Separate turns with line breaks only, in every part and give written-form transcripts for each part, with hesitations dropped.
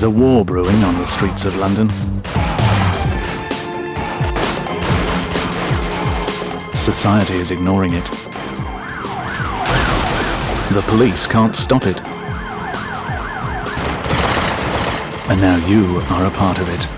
There's a war brewing on the streets of London. Society is ignoring it. The police can't stop it. And now you are a part of it.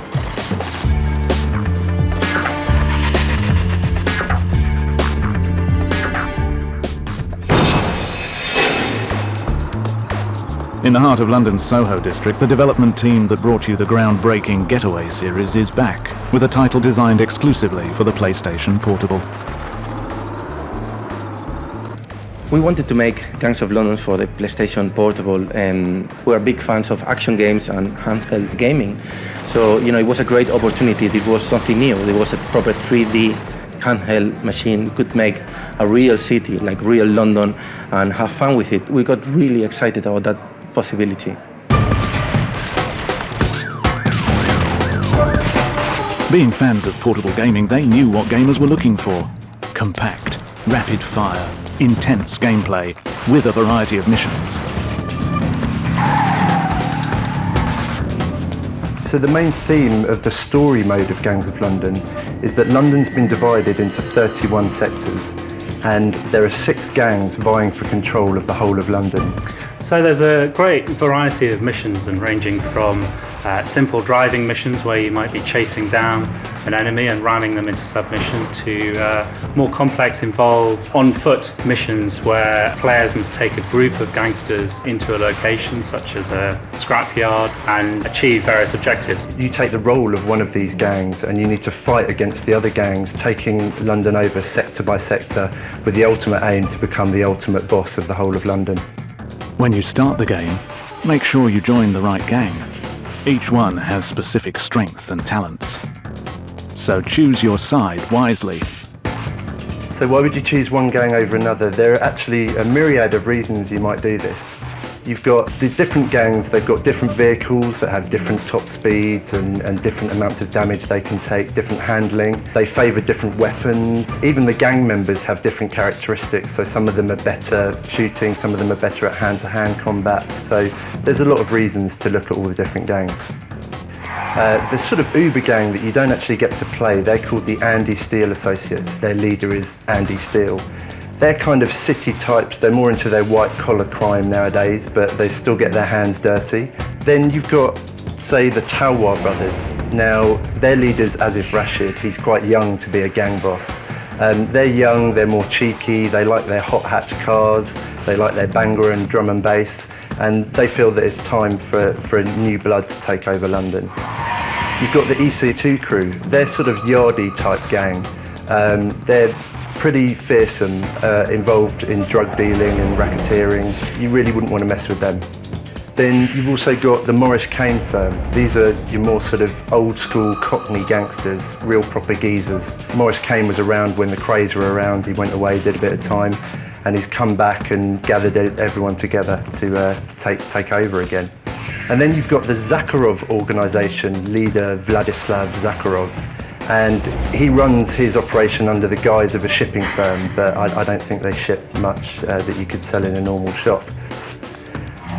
In the heart of London's Soho district, the development team that brought you the groundbreaking Getaway series is back, with a title designed exclusively for the PlayStation Portable.
We wanted to make Gangs of London for the PlayStation Portable, and we are big fans of action games and handheld gaming. So, it was a great opportunity. It was something new. It was a proper 3D handheld machine. We could make a real city, like real London, and have fun with it. We got really excited about that possibility.
Being fans of portable gaming, they knew what gamers were looking for. Compact, rapid fire, intense gameplay, with a variety of missions.
So the main theme of the story mode of Gangs of London is that London's been divided into 31 sectors, and there are 6 gangs vying for control of the whole of London.
So there's a great variety of missions, and ranging from simple driving missions where you might be chasing down an enemy and ramming them into submission, to more complex, involved on-foot missions where players must take a group of gangsters into a location such as a scrapyard and achieve various objectives.
You take the role of one of these gangs and you need to fight against the other gangs, taking London over sector by sector, with the ultimate aim to become the ultimate boss of the whole of London.
When you start the game, make sure you join the right gang. Each one has specific strengths and talents. So choose your side wisely.
So why would you choose one gang over another? There are actually a myriad of reasons you might do this. You've got the different gangs, they've got different vehicles that have different top speeds and different amounts of damage they can take, different handling. They favour different weapons. Even the gang members have different characteristics, so some of them are better shooting, some of them are better at hand-to-hand combat. So there's a lot of reasons to look at all the different gangs. The sort of Uber gang that you don't actually get to play, they're called the Andy Steele Associates. Their leader is Andy Steele. They're kind of city types, they're more into their white-collar crime nowadays, but they still get their hands dirty. Then you've got, say, the Talwar brothers. Now, their leader's Asif Rashid. He's quite young to be a gang boss. They're young, they're more cheeky, they like their hot hatch cars, they like their banger and drum and bass, and they feel that it's time for new blood to take over London. You've got the EC2 crew. They're sort of yardie type gang. They're pretty fearsome, involved in drug dealing and racketeering. You really wouldn't want to mess with them. Then you've also got the Morris Kane firm. These are your more sort of old school Cockney gangsters, real proper geezers. Morris Kane was around when the Krays were around. He went away, did a bit of time, and he's come back and gathered everyone together to take over again. And then you've got the Zakharov organisation, leader Vladislav Zakharov. And he runs his operation under the guise of a shipping firm, but I don't think they ship much that you could sell in a normal shop.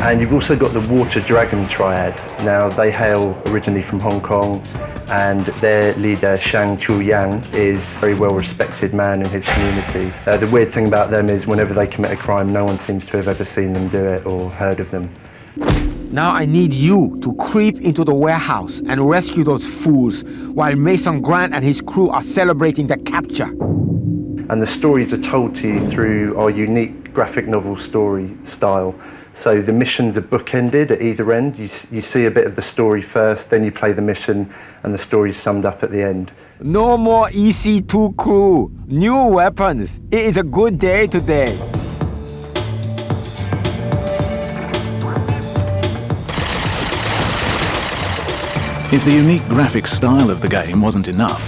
And you've also got the Water Dragon Triad. Now, they hail originally from Hong Kong, and their leader, Shang Chu-yang, is a very well-respected man in his community. The weird thing about them is whenever they commit a crime, no one seems to have ever seen them do it or heard of them.
Now I need you to creep into the warehouse and rescue those fools while Mason Grant and his crew are celebrating their capture.
And the stories are told to you through our unique graphic novel story style. So the missions are bookended at either end. You see a bit of the story first, then you play the mission, and the story's summed up at the end.
No more EC2 crew. New weapons. It is a good day today.
If the unique graphic style of the game wasn't enough,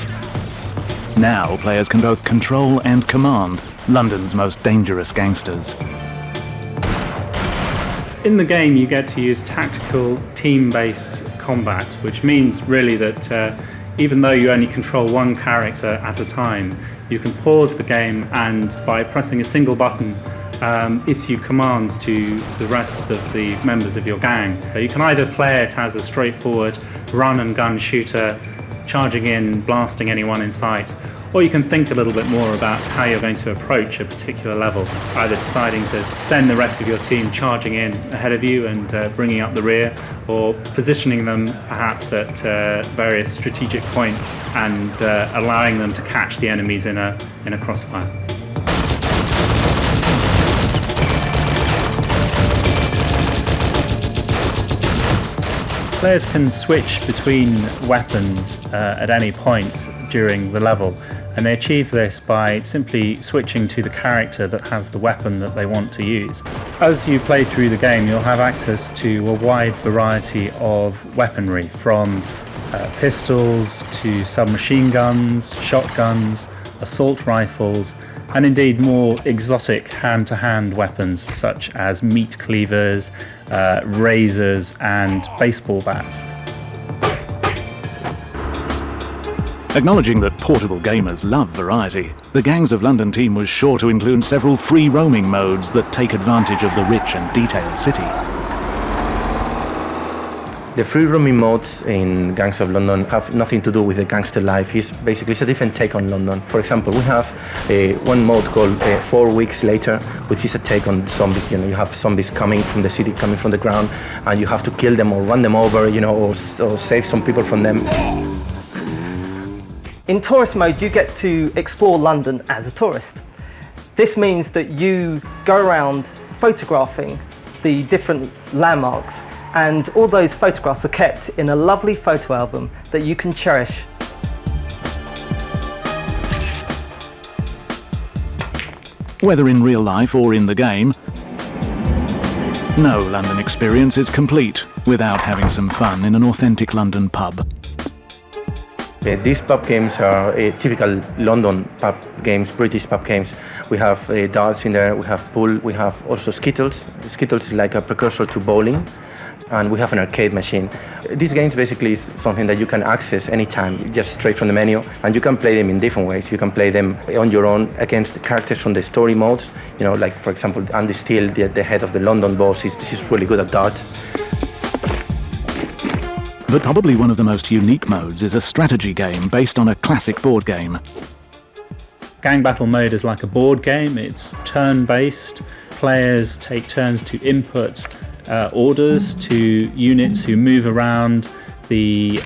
now players can both control and command London's most dangerous gangsters.
In the game, you get to use tactical, team-based combat, which means really that even though you only control one character at a time, you can pause the game and by pressing a single button, issue commands to the rest of the members of your gang. You can either play it as a straightforward run and gun shooter, charging in, blasting anyone in sight, or you can think a little bit more about how you're going to approach a particular level, either deciding to send the rest of your team charging in ahead of you and bringing up the rear, or positioning them perhaps at various strategic points and allowing them to catch the enemies in a crossfire. Players can switch between weapons at any point during the level, and they achieve this by simply switching to the character that has the weapon that they want to use. As you play through the game, you'll have access to a wide variety of weaponry, from pistols to submachine guns, shotguns, assault rifles, and indeed more exotic hand-to-hand weapons such as meat cleavers, razors and baseball bats.
Acknowledging that portable gamers love variety, the Gangs of London team was sure to include several free roaming modes that take advantage of the rich and detailed city.
The free roaming modes in Gangs of London have nothing to do with the gangster life. It's a different take on London. For example, we have one mode called 4 Weeks Later, which is a take on zombies. You have zombies coming from the city, coming from the ground, and you have to kill them or run them over, or save some people from them.
In tourist mode, you get to explore London as a tourist. This means that you go around photographing the different landmarks, and all those photographs are kept in a lovely photo album that you can cherish.
Whether in real life or in the game, no London experience is complete without having some fun in an authentic London pub.
These pub games are typical London pub games, British pub games. We have darts in there, we have pool, we have also Skittles. Skittles is like a precursor to bowling, and we have an arcade machine. These games basically is something that you can access anytime, just straight from the menu, and you can play them in different ways. You can play them on your own against the characters from the story modes. Like for example, Andy Steele, the head of the London boss, is really good at darts.
But probably one of the most unique modes is a strategy game based on a classic board game.
Gang Battle mode is like a board game. It's turn-based. Players take turns to input orders to units who move around the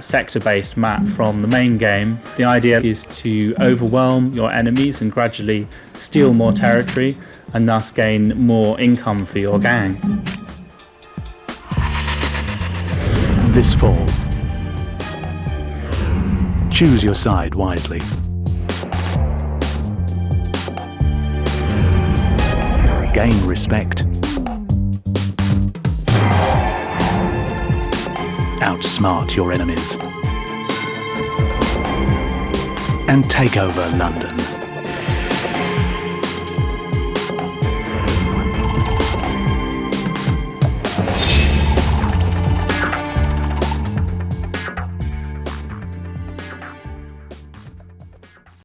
sector-based map from the main game. The idea is to overwhelm your enemies and gradually steal more territory and thus gain more income for your gang.
This fall, choose your side wisely. Gain respect. Outsmart your enemies. And take over London.